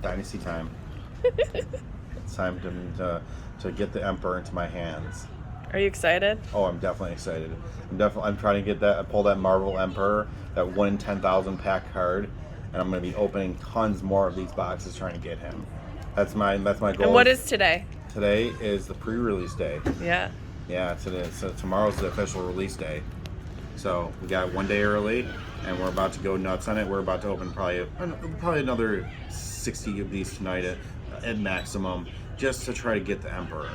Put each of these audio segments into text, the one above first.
Dynasty time. It's time to get the Emperor into my hands. Are you excited? Oh, I'm definitely excited. I'm trying to get pull that Marvel Emperor, that 1 in 10,000 pack card, and I'm going to be opening tons more of these boxes trying to get him. That's my goal. And what is today? Today is the pre-release day. Yeah. Yeah, today. So tomorrow's the official release day. So we got 1 day early, and we're about to go nuts on it. We're about to open probably another 60 of these tonight at maximum, just to try to get the Emperor.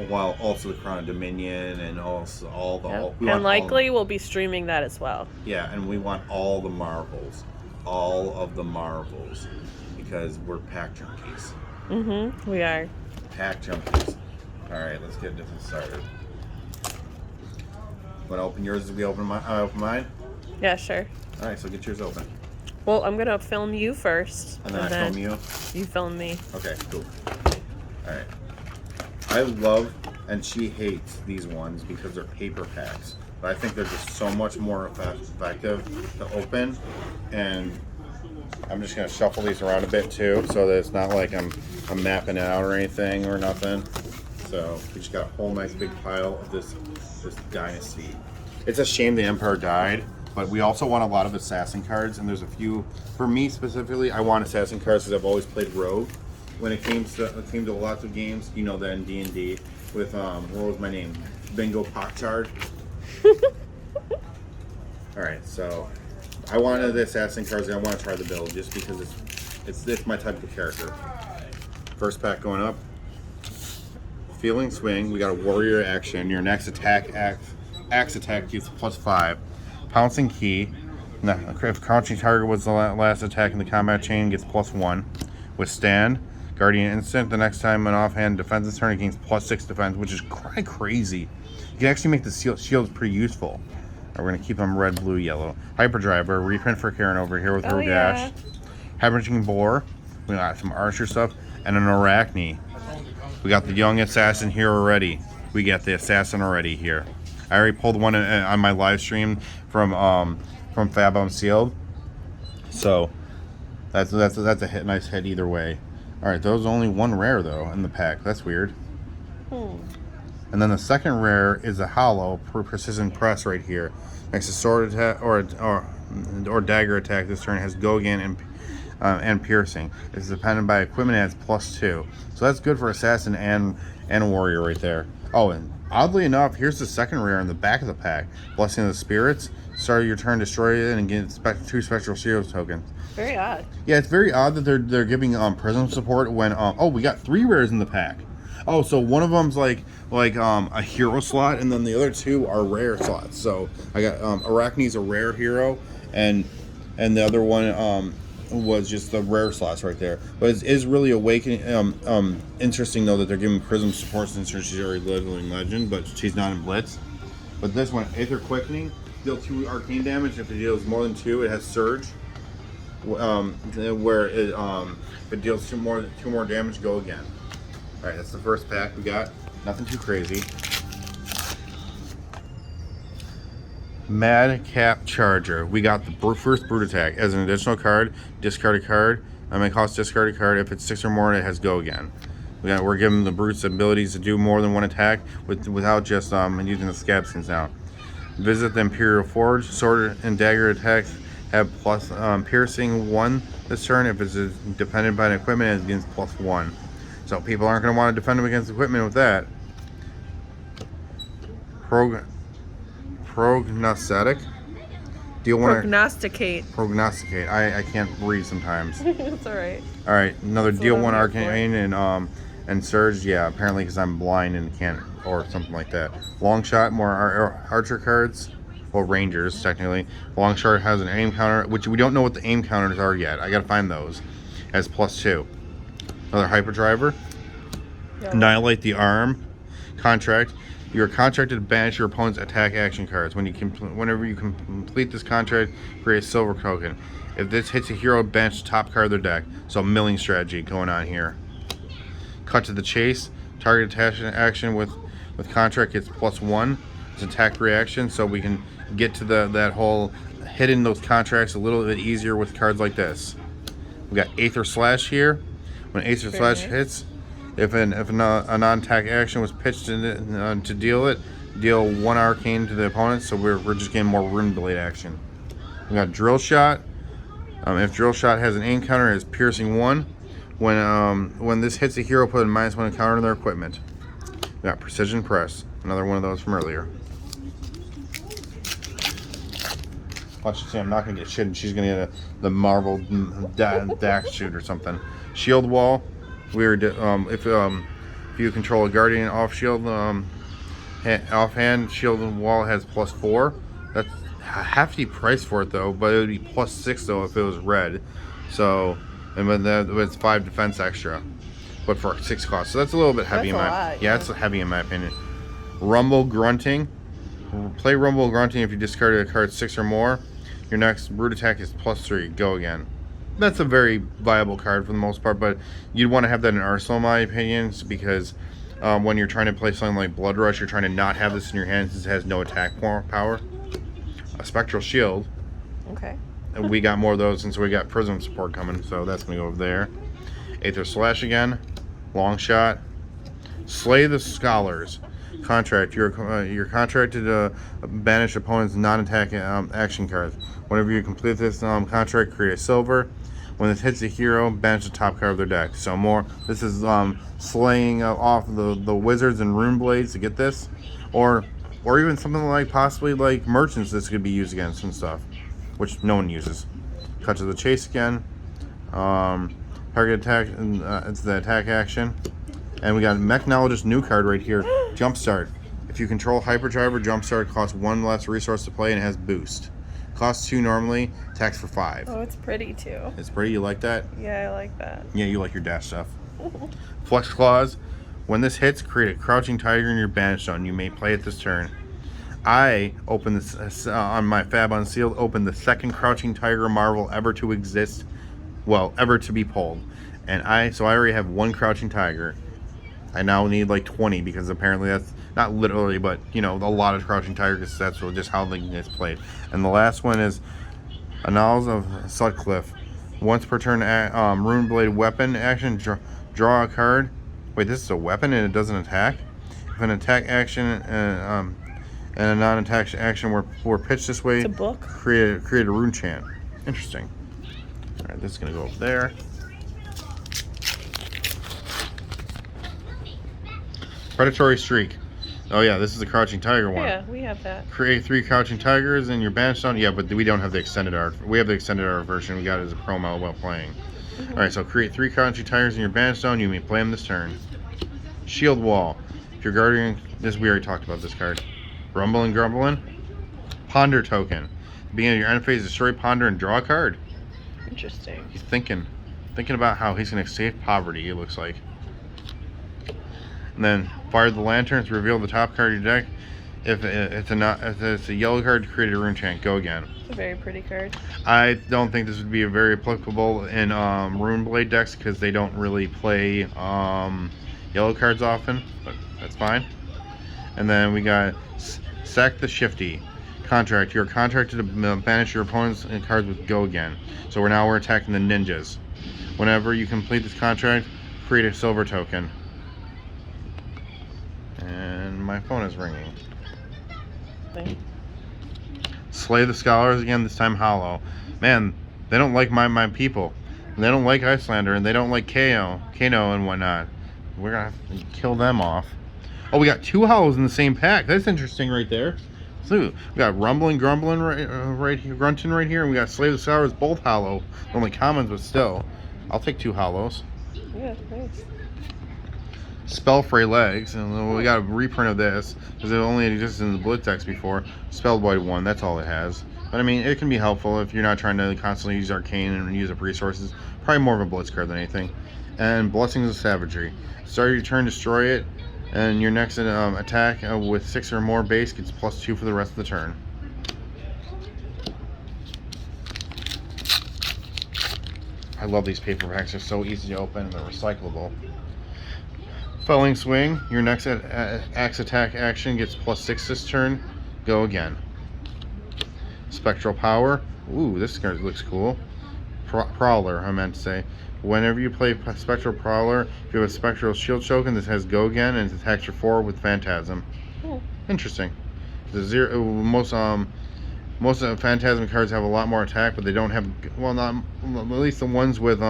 While also the Crown of Dominion and also and likely we'll be streaming that as well. Yeah, and we want all the Marvels, because we're pack junkies. We are pack junkies. All right, let's get this started. Want to open yours as we open mine? I open mine. Yeah, sure. All right, so get yours open. Well, I'm gonna film you first, and then I film you. You film me. Okay, cool. All right. I love, and she hates these ones because they're paper packs. But I think they're just so much more effective to open. And I'm just going to shuffle these around a bit too, so that it's not like I'm mapping it out or anything or nothing. So we just got a whole nice big pile of this Dynasty. It's a shame the Emperor died, but we also want a lot of Assassin cards. And there's a few, for me specifically, I want Assassin cards because I've always played Rogue. When it came to lots of games, you know that in D&D with what was my name? Bingo Pockchard. All right, so I wanted the Assassin cards. I want to try the build just because it's my type of character. First pack going up. Feeling Swing. We got a Warrior action. Your next axe attack gives +5. Pouncing Key. Now, if crouching target was the last attack in the combat chain, gets +1. Withstand. Guardian Instant, the next time an offhand defense turn, it gains +6 defense, which is kind of crazy. You can actually make the shields pretty useful. We're going to keep them red, blue, yellow. Hyperdriver, reprint for Karen over here with her dash. Hemorrhaging Boar, we got some Archer stuff, and an Arachne. We got the young assassin here already. We got the assassin already here. I already pulled one on my live stream from Fab Unsealed. So that's a hit, nice hit either way. All right, there's only one rare though in the pack. That's weird. And then the second rare is a hollow precision press right here. Next to sword attack or dagger attack this turn has go again and piercing. It's dependent by equipment and it's +2. So that's good for assassin and warrior right there. Oh, and oddly enough, here's the second rare in the back of the pack. Blessing of the Spirits. Start your turn, destroy it, and get 2 special shield tokens. Very odd. Yeah, it's very odd that they're giving prism support when oh, we got 3 rares in the pack. Oh, so one of them's like a hero slot, and then the other 2 are rare slots. So I got Arachne's a rare hero, and the other one was just the rare slots right there. But it is really awakening. Interesting though that they're giving prism support since she's already living legend, but she's not in Blitz. But this one, Aether Quickening, deal 2 arcane damage. If it deals more than 2, it has Surge. Where it if it deals 2 more damage, go again. All right, that's the first pack we got. Nothing too crazy. Madcap Charger. We got the first Brute Attack as an additional card. Discard a card. I mean, cost discard a card. If it's 6 or more, it has go again. We're giving the brutes abilities to do more than one attack without just using the scab skins now. Visit the Imperial Forge. Sword and dagger attacks have plus piercing 1 this turn. If it's dependent by an equipment, it gains +1. So people aren't going to want to defend them against equipment with that. Prognostic. Deal 1. Prognosticate. I can't read sometimes. It's alright. Alright, another deal 1 arcane and surge. Yeah, apparently because I'm blind and can't, or something like that. Long shot, more archer cards. Well, rangers technically. Long shot has an aim counter, which we don't know what the aim counters are yet. I gotta find those. As +2. Another hyperdriver. Annihilate the arm. Contract. You're contracted to banish your opponent's attack action cards. Whenever you complete this contract, create a silver token. If this hits a hero, banish the top card of their deck. So milling strategy going on here. Cut to the chase. Target action with contract gets +1. It's attack reaction, so we can get to that whole hitting those contracts a little bit easier with cards like this. We got Aether Slash here. When Aether Very Slash nice. hits, if a non-attack action was pitched to deal it, deal 1 arcane to the opponent. So we're just getting more Rune Blade action. We got Drill Shot. If Drill Shot has an aim counter, it's piercing 1. When this hits a hero, put a -1 counter on their equipment. We got Precision Press, another one of those from earlier. Watch you see, I'm not gonna get shit, and she's gonna get the Marvel Dax shoot or something. Shield Wall. If you control a Guardian off shield, offhand shield wall has +4. That's a hefty price for it though, but it would be +6 though if it was red. So, and when it's 5 defense extra, but for 6 cost. So that's a little bit heavy That's in a my lot, yeah, it's heavy in my opinion. Rumble Grunting. Play Rumble Grunting if you discarded a card 6 or more. Your next brute attack is +3. Go again. That's a very viable card for the most part, but you'd want to have that in Arsenal, in my opinion, because when you're trying to play something like Blood Rush, you're trying to not have this in your hand since it has no attack power. A Spectral Shield. Okay. And we got more of those, and so we got Prism support coming, so that's going to go over there. Aether Slash again. Long Shot. Slay the Scholars. Contract. You're contracted to banish opponent's non-attack action cards. Whenever you complete this contract, create a silver. When this hits a hero, banish the top card of their deck. So more. This is slaying off the wizards and rune blades to get this, or even something like possibly like merchants. This could be used against and stuff, which no one uses. Cut to the chase again. Target attack. It's the attack action. And we got Mechnologist new card right here. Jumpstart. If you control Hyperdrive or Jumpstart, it costs 1 less resource to play and it has boost. Costs 2 normally, attacks for 5. Oh, it's pretty too. It's pretty, you like that? Yeah, I like that. Yeah, you like your dash stuff. Flex Claws. When this hits, create a Crouching Tiger in your banish zone. You may play it this turn. I opened this on my Fab Unsealed, opened the second Crouching Tiger Marvel ever to exist. Well, ever to be pulled. And so I already have 1 Crouching Tiger. I now need like 20 because apparently that's not literally, but you know, a lot of Crouching Tiger because that's just how the game is played. And the last one is Annals of Sutcliffe. Once per turn, Rune Blade weapon action, draw a card. Wait, this is a weapon and it doesn't attack? If an attack action and a non-attack action were pitched this way, It's a book. create a rune chant. Interesting. All right, this is gonna go up there. Predatory Streak. Oh yeah, this is a Crouching Tiger one. Yeah, we have that. Create 3 Crouching Tigers in your banish zone. Yeah, but we don't have the extended art. We have the extended art version. We got it as a promo while playing. All right, so create 3 Crouching Tigers in your banish zone. You may play them this turn. Shield Wall. If your Guardian, we already talked about this card. Rumbling Grumbling. Ponder Token. Beginning of your end phase, destroy Ponder and draw a card. Interesting. He's thinking about how he's going to save poverty. It looks like. And then fire the lanterns, reveal the top card of your deck. If it's a yellow card, create a rune chant. Go again. It's a very pretty card. I don't think this would be very applicable in Rune Blade decks because they don't really play yellow cards often, but that's fine. And then we got Sack the Shifty. Contract. You're contracted to banish your opponent's cards with Go again. So we're attacking the ninjas. Whenever you complete this contract, create a silver token. And my phone is ringing. Thing. Slay the Scholars again, this time hollow. Man, they don't like my people. They don't like Icelander, and they don't like Kano and whatnot. We're gonna have to kill them off. Oh, we got 2 hollows in the same pack. That's interesting right there. So we got Rumbling Grumbling right here, Grunting right here, and we got Slay the Scholars both hollow. Only commons, but still. I'll take 2 hollows. Yeah, nice. Spellfray Legs, and we got a reprint of this because it only existed in the Blitz decks before. Spellvoid 1, that's all it has. But I mean, it can be helpful if you're not trying to constantly use Arcane and use up resources. Probably more of a Blitz card than anything. And Blessings of Savagery. Start your turn, destroy it, and your next attack with 6 or more base gets +2 for the rest of the turn. I love these paperbacks. They're so easy to open and they're recyclable. Felling Swing. Your next axe attack action gets +6 this turn. Go again. Spectral Power. Ooh, this card looks cool. Prowler, I meant to say. Whenever you play Spectral Prowler, if you have a Spectral Shield Token, this has Go Again, and it's attacks your 4 with Phantasm. Hmm. Interesting. Most Phantasm cards have a lot more attack, but they don't have, well, not at least the ones with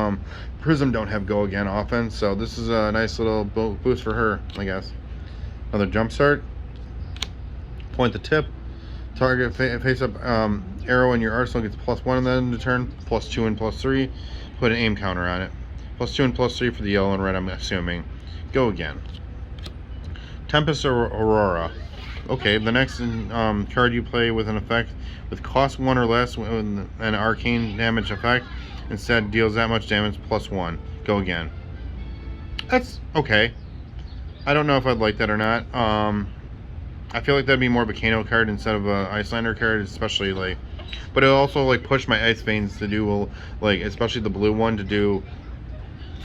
Prism don't have Go Again offense. So this is a nice little boost for her, I guess. Another Jumpstart. Point the tip. Target face up arrow in your arsenal gets +1 on the end of the turn, +2 and +3. Put an aim counter on it. +2 and +3 for the yellow and red, I'm assuming. Go Again. Tempest Aurora. Okay, the next card you play with an effect with cost 1 or less with an arcane damage effect instead deals that much damage +1. Go Again. That's okay. I don't know if I'd like that or not. I feel like that'd be more of a Kano card instead of a Icelander card, especially like. But it also like pushed my Ice Veins to do like, especially the blue one, to do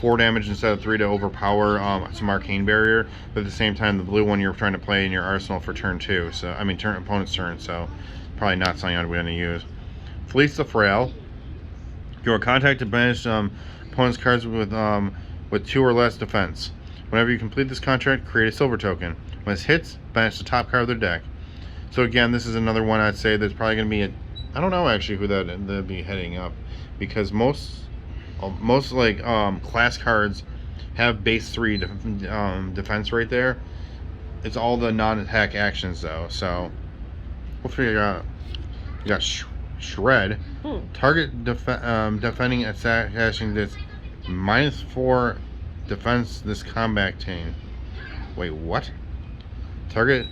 4 damage instead of 3 to overpower some arcane barrier. But at the same time, the blue one you're trying to play in your arsenal for turn 2. So I mean opponent's turn. So probably not something I'd want to use. Fleece the Frail. Your contact to banish opponent's cards with 2 or less defense. Whenever you complete this contract, create a silver token. When it hits, banish the top card of their deck. So again, this is another one I'd say that's probably going to be a. I don't know actually who that'd be heading up, because most like class cards have base 3 defense right there. It's all the non-attack actions though. So we'll figure out. You got Shred. Target defending attack action that's -4 defense this combat team. Wait, what? Target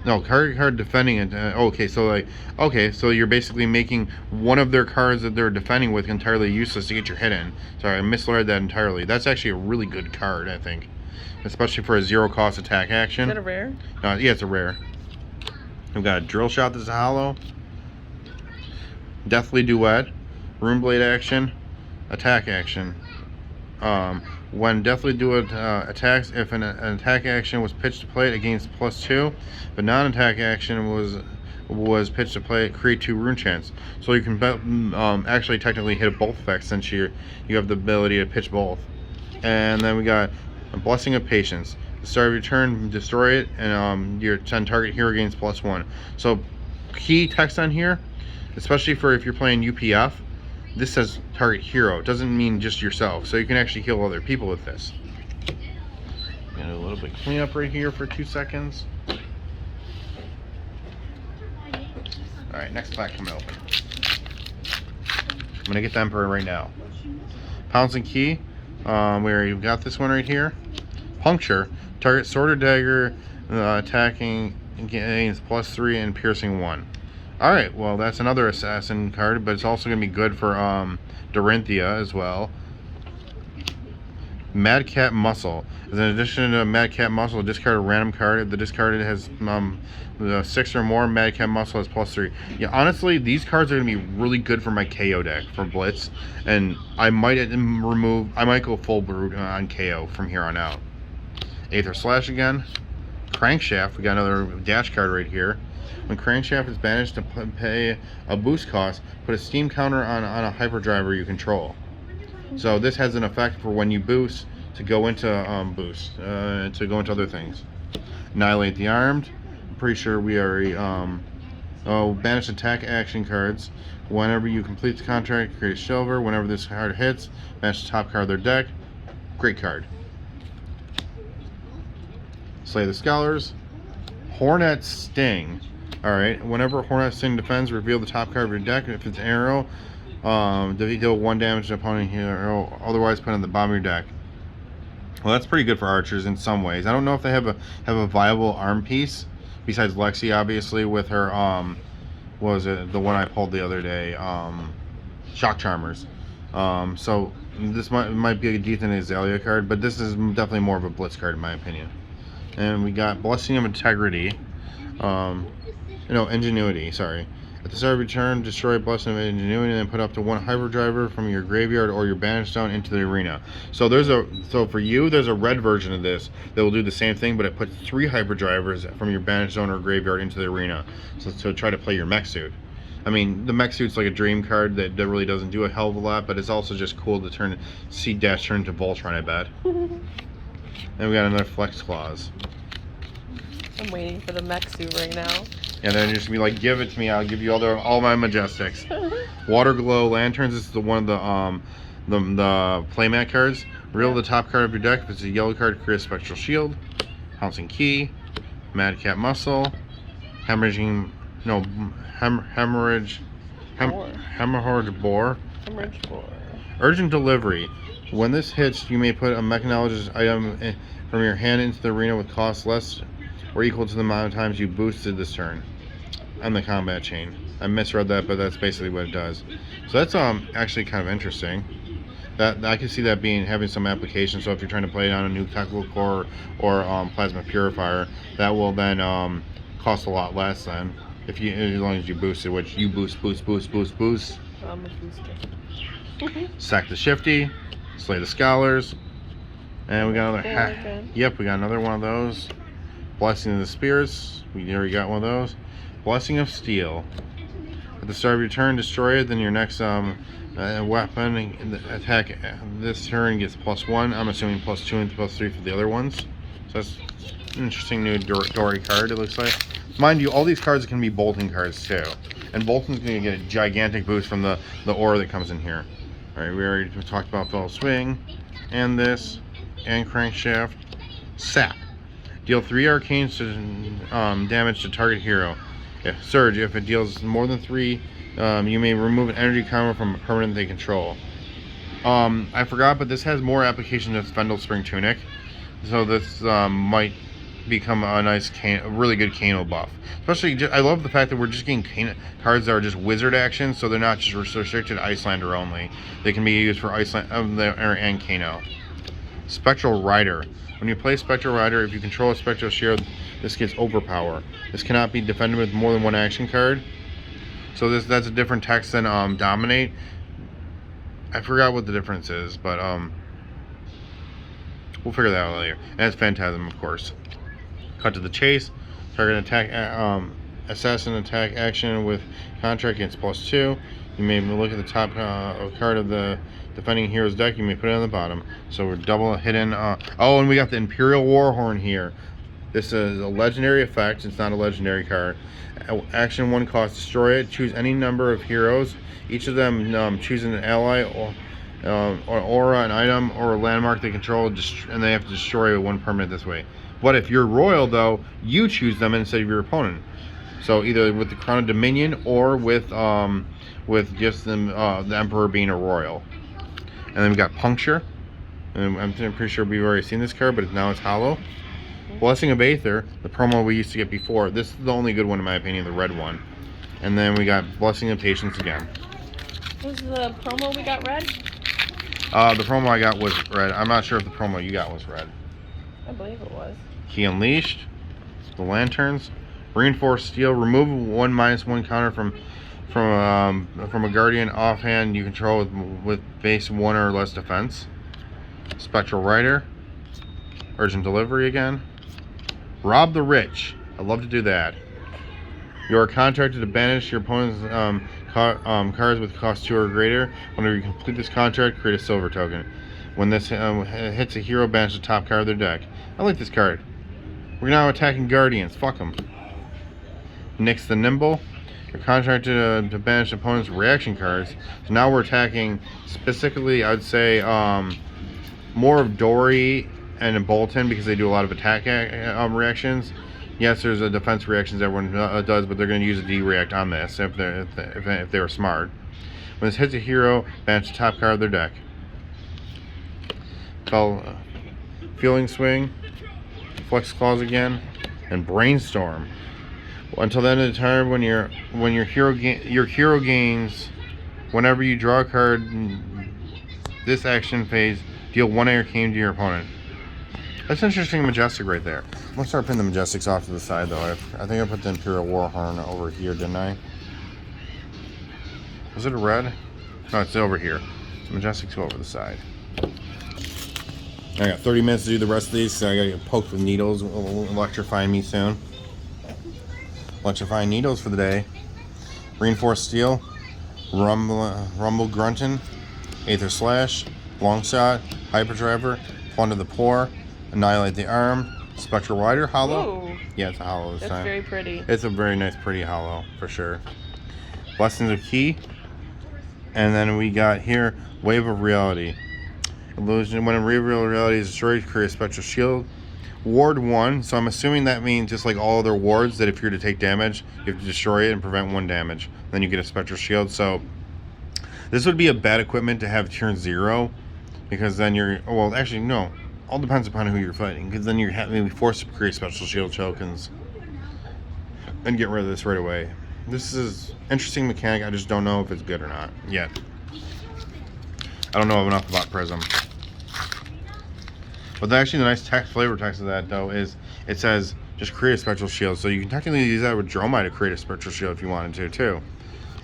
card defending it. Okay, so you're basically making one of their cards that they're defending with entirely useless to get your hit in. Sorry, I misread that entirely. That's actually a really good card, I think, especially for a 0-cost attack action. Is that a rare? Yeah, it's a rare. We've got a Drill Shot that's a hollow, Deathly Duet, Runeblade action, attack action. When Deathly Duet attacks, if an attack action was pitched to play it, it gains +2. But non-attack action was pitched to play it, create 2 rune chants. So you can actually technically hit both effects, since you have the ability to pitch both. And then we got a Blessing of Patience. At the start of your turn, destroy it, and your 10 target hero gains +1. So key text on here, especially for if you're playing UPF. This says target hero. It doesn't mean just yourself. So you can actually heal other people with this. Got a little bit cleanup right here for 2 seconds. Alright, next pack coming open. I'm gonna get the Emperor right now. Pouncing Key. Where you've got this one right here. Puncture. Target sword or dagger attacking gains +3 and piercing 1. Alright, well that's another assassin card, but it's also going to be good for Dorinthia as well. Madcap Muscle. As an addition to Madcap Muscle, discard a random card. If the discarded has 6 or more, Madcap Muscle has +3. Yeah, honestly, these cards are going to be really good for my KO deck for Blitz, and I might go full brute on KO from here on out. Aether Slash again. Crankshaft, we got another dash card right here. When Crankshaft is banished to pay a boost cost, put a steam counter on a hyperdriver you control. So this has an effect for when you boost to go into other things. Annihilate the Armed. I'm pretty sure we already banish attack action cards. Whenever you complete the contract, create a silver. Whenever this card hits, banish the top card of their deck. Great card. Slay the Scholars. Hornet Sting. Alright, whenever Hornet Sting defends, reveal the top card of your deck. If it's an arrow, deal 1 damage to opponent hero, otherwise put on the bottom of your deck. Well, that's pretty good for archers in some ways. I don't know if they have a viable arm piece, besides Lexi, obviously, with her, what was it, the one I pulled the other day, Shock Charmers. So this might be a decent Azalea card, but this is definitely more of a Blitz card in my opinion. And we got Blessing of Integrity. Ingenuity, sorry. At the start of your turn, destroy Blessing of Ingenuity and then put up to 1 hyperdriver from your graveyard or your banished zone into the arena. So for you, there's a red version of this that will do the same thing, but it puts 3 hyperdrivers from your banished zone or graveyard into the arena. So try to play your mech suit. I mean, the mech suit's like a dream card that really doesn't do a hell of a lot, but it's also just cool to see Dash turn into Voltron, I bet. Then we got another Flex Claws. I'm waiting for the mech suit right now. And then just be like, give it to me, I'll give you all my Majestics. Water Glow Lanterns, this is one of the playmat cards. Reveal the top card of your deck. If it's a yellow card, create a Spectral Shield. Pouncing Key. Madcap Muscle. Hemorrhage Bore. Hemorrhage Bore. Urgent Delivery. When this hits, you may put a mechanologist item from your hand into the arena with cost less or equal to the amount of times you boosted this turn on the combat chain. I misread that, but that's basically what it does. So that's actually kind of interesting. That I can see that having some application. So if you're trying to play it on a new technical core or plasma purifier, that will then cost a lot less then. As long as you boost it, which you boost. I'm a booster. Sack the Shifty, Slay the Scholars, and we got another. Yep, we got another one of those. Blessing of the Spirits. We already got one of those. Blessing of Steel. At the start of your turn, destroy it. Then your next weapon attack this turn gets +1. I'm assuming +2 and +3 for the other ones. So that's an interesting new Dory card. It looks like. Mind you, all these cards can be bolting cards too, and bolting's going to get a gigantic boost from the aura that comes in here. All right, we already talked about Fell Swing, and this, and Crankshaft. Sap. Deal 3 arcane damage to target hero. Surge. If it deals more than 3, you may remove an energy combo from a permanent they control. I forgot, but this has more application than Fendel Spring Tunic, so this might become a nice, really good Kano buff. Especially, I love the fact that we're just getting cards that are just wizard actions, so they're not just restricted to Icelander only. They can be used for Iceland and Kano. Spectral Rider. When you play Spectral Rider, if you control a Spectral Shield, this gets Overpower. This cannot be defended with more than one action card. So that's a different text than Dominate. I forgot what the difference is, but we'll figure that out later. And it's Phantasm, of course. Cut to the chase. Target attack, assassin attack action with contract gets +2. You may look at the top card of the defending hero's deck. You may put it on the bottom. So we're double hidden. Oh, and we got the Imperial Warhorn here. This is a legendary effect. It's not a legendary card. Action 1 cost. Destroy it. Choose any number of heroes. Each of them choose an ally or aura, an item, or a landmark they control, and they have to destroy one permanent this way. But if you're royal, though, you choose them instead of your opponent. So either with the Crown of Dominion or with just the Emperor being a royal. And then we got Puncture. And I'm pretty sure we've already seen this card, but now it's hollow. Blessing of Aether, the promo we used to get before. This is the only good one in my opinion, the red one. And then we got Blessing of Patience again. Was the promo we got red? The promo I got was red. I'm not sure if the promo you got was red. I believe it was. Key Unleashed, the Lanterns, Reinforced Steel. Remove 1/-1 counter from a Guardian offhand you control with base 1 or less defense. Spectral Rider, Urgent Delivery again. Rob the Rich. I love to do that. You are contracted to banish your opponent's cards with cost 2 or greater. Whenever you complete this contract, create a silver token. When this hits a hero, banish the top card of their deck. I like this card. We're now attacking Guardians. Fuck them. Nyx the Nimble. You're contracted to banish opponent's reaction cards. So now we're attacking specifically, I would say, more of Dory and Bolton because they do a lot of attack reactions. Yes, there's a defense reactions everyone does, but they're going to use a D-react on this if they were smart. When this hits a hero, banish the top card of their deck. Feeling Swing, Flex Claws again, and Brainstorm. Until the end of the turn, when your hero gains, whenever you draw a card, this action phase, deal 1 arcane to your opponent. That's interesting Majestic right there. I'm gonna start pinning the Majestics off to the side though. I think I put the Imperial Warhorn over here, didn't I? Was it a red? No, it's over here. So Majestics go over the side. I got 30 minutes to do the rest of these, so I gotta get poked with needles. Electrifying me soon. Electrifying needles for the day. Reinforced Steel, Rumble Grunton, Aether Slash, Long Shot, Hyperdriver, Plunder the Poor, Annihilate the Arm, Spectral Rider Hollow. Ooh, Yeah, it's a hollow this that's time. very pretty. It's a very nice, pretty hollow for sure. Blessings of Key, and then we got here Wave of Reality. Illusion. When a Wave of Reality is destroyed, create a Spectral Shield. Ward 1, so I'm assuming that means just like all other wards that if you're to take damage, you have to destroy it and prevent 1 damage. Then you get a Spectral Shield. So this would be a bad equipment to have turn 0, because then you're, well, actually no, all depends upon who you're fighting, because then you're maybe forced to create Special Shield tokens and get rid of this right away. This is interesting mechanic. I just don't know if it's good or not yet. I don't know enough about Prism. But actually the nice flavor text of that though is it says just create a Spectral Shield. So you can technically use that with Dromai to create a Spectral Shield if you wanted to too.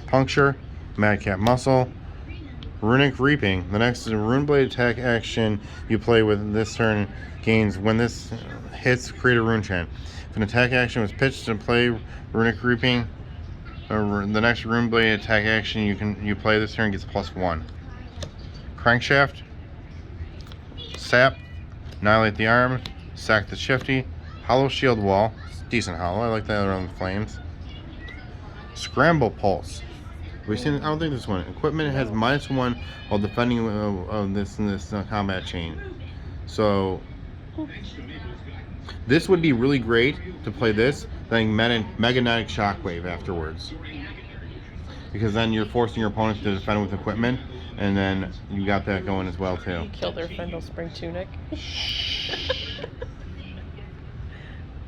Puncture, Madcap Muscle, Runic Reaping. The next Rune Blade attack action you play with this turn gains when this hits, create a rune chant. If an attack action was pitched to play Runic Reaping, or the next Rune Blade attack action you play this turn gets +1. Crankshaft, Sap, Annihilate the Arm, Sack the Shifty, Hollow Shield Wall, it's decent hollow, I like that around the flames. Scramble Pulse. We've seen, I don't think this one. Equipment has -1 while defending of this combat chain. So this would be really great to play this, then Magnetic Shockwave afterwards. Because then you're forcing your opponents to defend with equipment, and then you got that going as well too. You killed their Fendel Spring Tunic.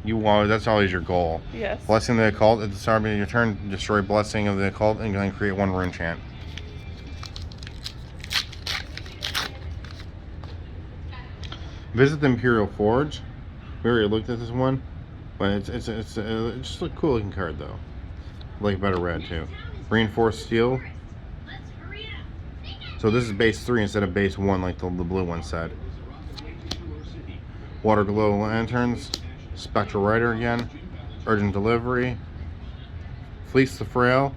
That's always your goal. Yes. Blessing of the Occult. At the start of your turn, destroy Blessing of the Occult and then create 1 rune chant. Visit the Imperial Forge. We already looked at this one, but it's just a cool looking card though. I like better red too. Reinforced Steel. So this is base 3 instead of base 1 like the blue one said. Water Glow Lanterns. Spectral Rider again. Urgent Delivery. Fleece the Frail.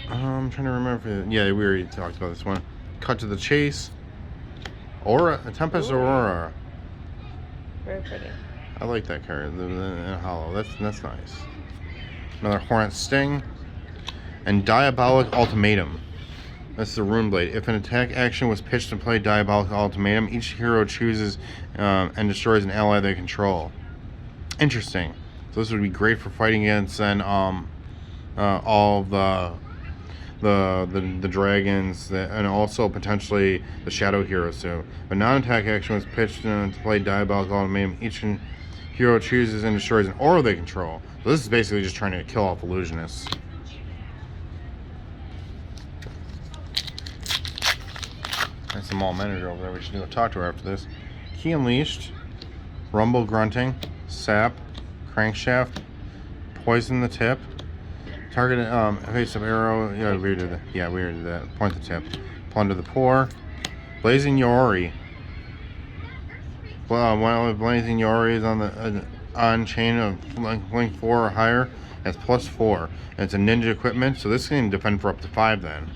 I'm trying to remember. Yeah, we already talked about this one. Cut to the Chase. Aura, Tempest Aurora. Very pretty. I like that card. The hollow. That's nice. Another Hornet Sting. And Diabolic Ultimatum. That's the Rune Blade. If an attack action was pitched to play Diabolic Ultimatum, each hero chooses and destroys an ally they control. Interesting. So this would be great for fighting against then all the dragons and also potentially the shadow heroes too. But non-attack action was pitched to play Diabolic Ultimatum. Each hero chooses and destroys an aura they control. So this is basically just trying to kill off illusionists. That's the mall manager over there. We should go talk to her after this. Key Unleashed, Rumble Grunting, Sap, Crankshaft, Poison the Tip, Target face of arrow. Yeah, we already did that. Yeah, we already did that. Point the tip. Plunder the Poor, Blazing Yori. Well, while Blazing Yori is on the on chain of link 4 or higher, it's +4. And it's a ninja equipment, so this can defend for up to 5 then.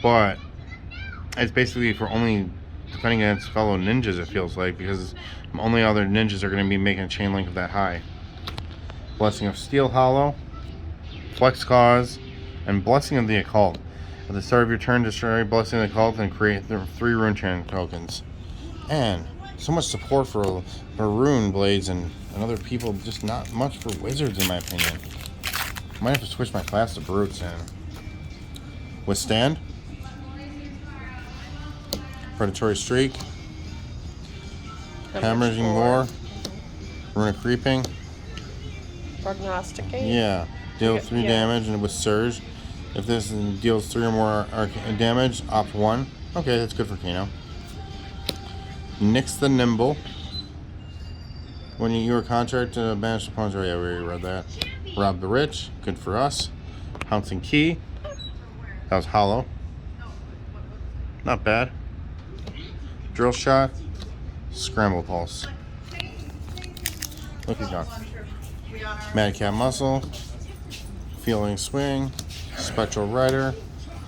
But it's basically for only defending against fellow ninjas, it feels like, because only other ninjas are going to be making a chain link of that high. Blessing of Steel Hollow, Flex Cause, and Blessing of the Occult. At the start of your turn, destroy Blessing of the Occult and create 3 rune chant tokens. And so much support for rune blades and other people, just not much for wizards in my opinion. Might have to switch my class to brutes in. Withstand, Predatory Streak, Hemorrhaging Roar, Runic Reaping. Prognosticate? Yeah. Deal 3 damage and with Surge. If this deals 3 or more damage, opt 1. Okay, that's good for Kano. Nix the Nimble. When you contract to banish opponents, oh yeah, we already read that. Rob the Rich, good for us. Pouncing Key. That was hollow. Not bad. Drill Shot. Scramble Pulse. Look, he's gone. Madcap Muscle, Feeling Swing, Spectral Rider,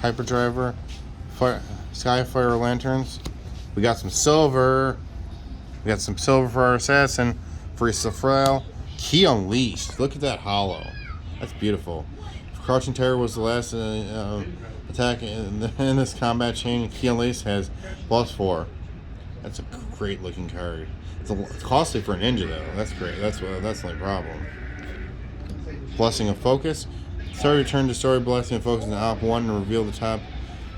Hyperdriver, Skyfire Lanterns. We got some silver. We got some silver for our assassin. Freeza Frail. Key Unleashed. Look at that hollow. That's beautiful. Crouching Terror was the last attack in this combat chain. Key Unleashed has +4. That's a great looking card. It's costly for a ninja though. That's great. That's the only problem. Blessing of Focus. Start your turn to story Blessing of Focus in the op 1 and reveal the top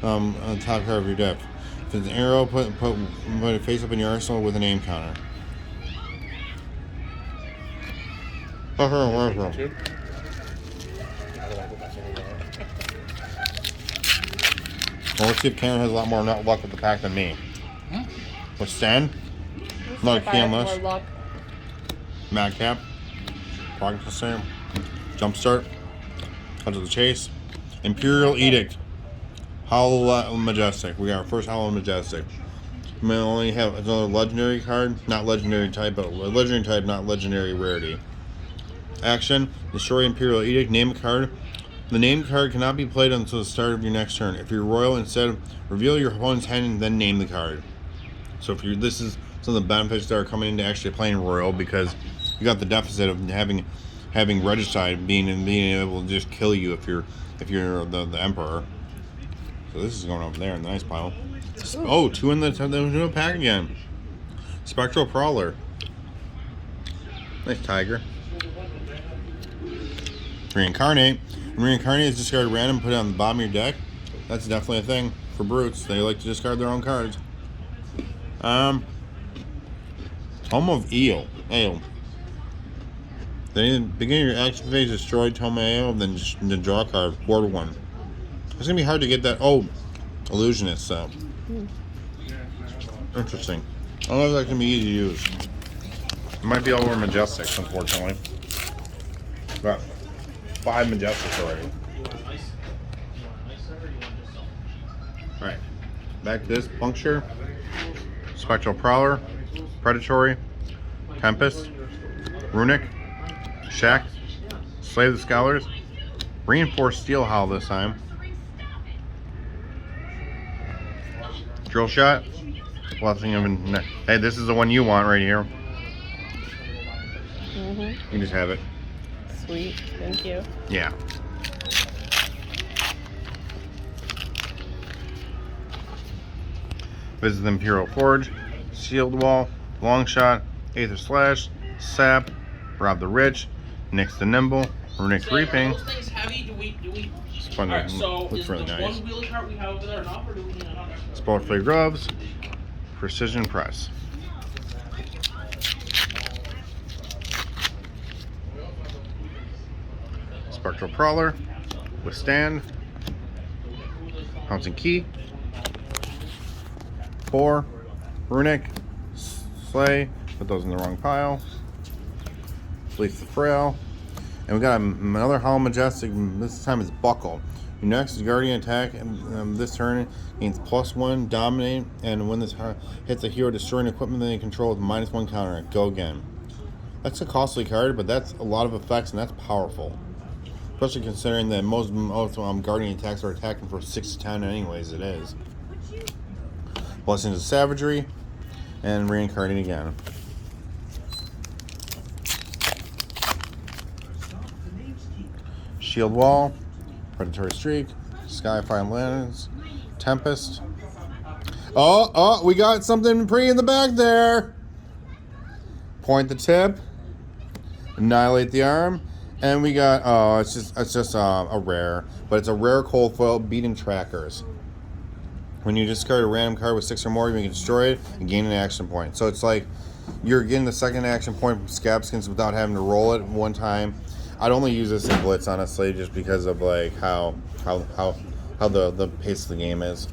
on the top card of your deck. If it's an arrow, put it face up in your arsenal with a name counter. Well, let's see if Karen has a lot more luck with the pack than me. Withstand. Another Key Unleashed. Madcap. Progress the same. Jumpstart. Cut to the chase. Imperial Edict. Hollow Majestic. We got our first Hollow Majestic. We only have another legendary card. Not legendary type, but legendary type, not legendary rarity. Action. Destroy Imperial Edict. Name a card. The named card cannot be played until the start of your next turn. If you're royal, instead reveal your opponent's hand and then name the card. So if you're, this is some of the benefits that are coming into actually playing royal, because you got the deficit of having regicide being able to just kill you if you're the emperor. So this is going over there in the nice pile. Oh, two in the pack again. Spectral Prowler. Nice tiger. Reincarnate. When Reincarnate is discarded random, put it on the bottom of your deck. That's definitely a thing for brutes. They like to discard their own cards. Home of Eel. Then beginning of your action phase, destroy Tome Eel, then draw a card. Board 1. It's gonna be hard to get that. Oh, Illusionist. So interesting. I don't know if that's gonna be easy to use. It might be all over Majestics, unfortunately. But 5 Majestics already. Alright. Back to this. Puncture. Spectral Prowler. Predatory. Tempest. Runic. Shack. Slay the Scholars. Reinforced Steel Howl this time. Drill Shot. Blessing of... Hey, this is the one you want right here. You can just have it. Sweet, thank you. Yeah. Visit the Imperial Forge, Sealed Wall, Long Shot, Aether Slash, Sap, Rob the Rich, Nix the Nimble, Runic Reaping. Those things heavy? Do we? It's fun. Alright, so Looks is really the nice. one wheelie cart we have over there enough, or do we need another? Sport Flay Gloves, Precision Press. Spectral Prowler, Withstand, Pouncing Key, 4, Runic, Slay, put those in the wrong pile, Fleece the Frail, and we got another Hollow Majestic. This time it's Buckle. Your next Guardian attack this turn gains +1 Dominate, and when this hits a hero destroying equipment that they control with -1 counter, go again. That's a costly card, but that's a lot of effects, and that's powerful. Especially considering that most Guardian attacks are attacking for 6 to 10 anyways, it is. Blessings of Savagery, and Reincarnating again. Shield Wall, Predatory Streak, Skyfire Lanterns, Tempest. Oh, we got something pretty in the back there. Point the Tip, Annihilate the Arm. And we got, it's just a rare, but it's a rare cold foil, Beating Trackers. When you discard a random card with 6 or more, you can destroy it and gain an action point. So it's like you're getting the second action point from Scabskins without having to roll it one time. I'd only use this in Blitz, honestly, just because of like how the pace of the game is.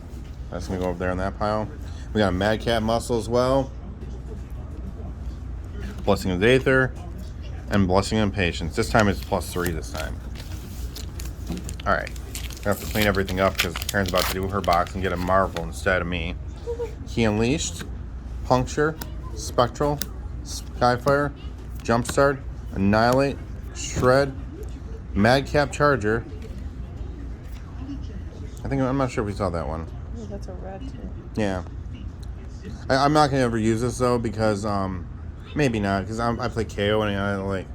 That's gonna go over there in that pile. We got a Madcap Muscle as well. Blessing of the Aether. And Blessing and Patience. This time it's +3 this time. Alright. I have to clean everything up because Karen's about to do her box and get a Marvel instead of me. Key Unleashed, Puncture, Spectral, Skyfire, Jumpstart, Annihilate, Shred, Madcap Charger. I'm not sure if we saw that one. Ooh, that's a red too. Yeah. I'm not gonna ever use this though because maybe not because I play KO and I like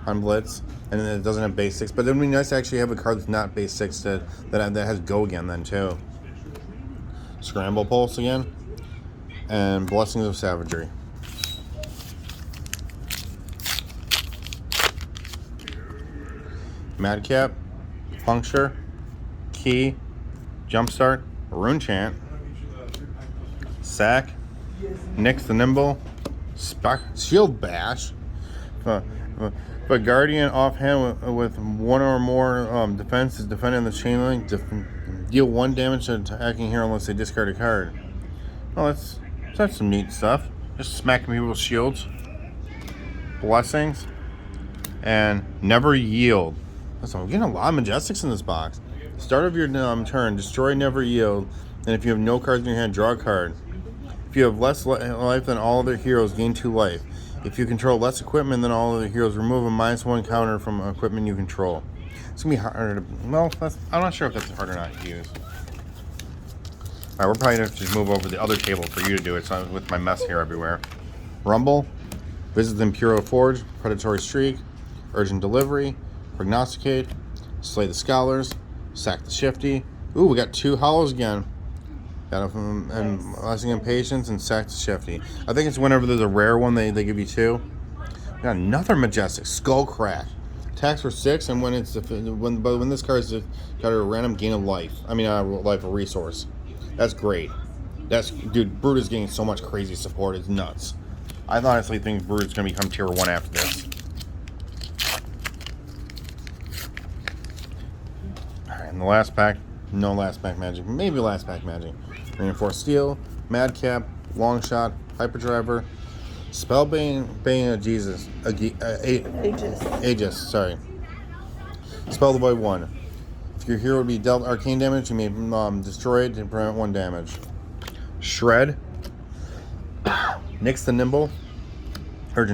on Blitz and it doesn't have base 6. But it would be nice to actually have a card that's not base 6 that has Go again then too. Scramble Pulse again, and Blessings of Savagery. Madcap, Puncture, Key, Jumpstart, Rune Chant, Sack, Nyx the Nimble, Shield Bash, but Guardian offhand with one or more defense is defending the chain link, deal 1 damage to attacking hero unless they discard a card. Well, that's some neat stuff. Just smacking people with shields. Blessings. And Never Yield. Listen, we're getting a lot of Majestics in this box. Start of your turn, destroy Never Yield, and if you have no cards in your hand, draw a card. If you have less life than all other heroes, gain 2 life. If you control less equipment than all other heroes, remove a -1 counter from equipment you control. It's going to be harder to... Well, I'm not sure if that's hard or not to use. Alright, we're probably going to just move over to the other table for you to do it, so with my mess here everywhere. Rumble, Visit the Imperial Forge, Predatory Streak, Urgent Delivery, Prognosticate, Slay the Scholars, Sack the Shifty. Ooh, we got 2 hollows again. Got and Blessing and Patience and Sack the Shifty. I think it's whenever there's a rare one, they give you 2. We got another Majestic, Skull Crack. Attacks for 6, and when this card's got a random gain of life. Life of resource. That's great. Dude, Brute is getting so much crazy support. It's nuts. I honestly think Brute is going to become tier 1 after this. Alright, and the last pack. No last pack magic. Maybe last pack magic. Reinforced Steel, Madcap, Longshot, Hyperdriver, Spellbane of Jesus. Aegis, sorry. Spell the Void 1. If your hero would be dealt arcane damage, you may destroy it to prevent 1 damage. Shred, Nyx the Nimble, Urgent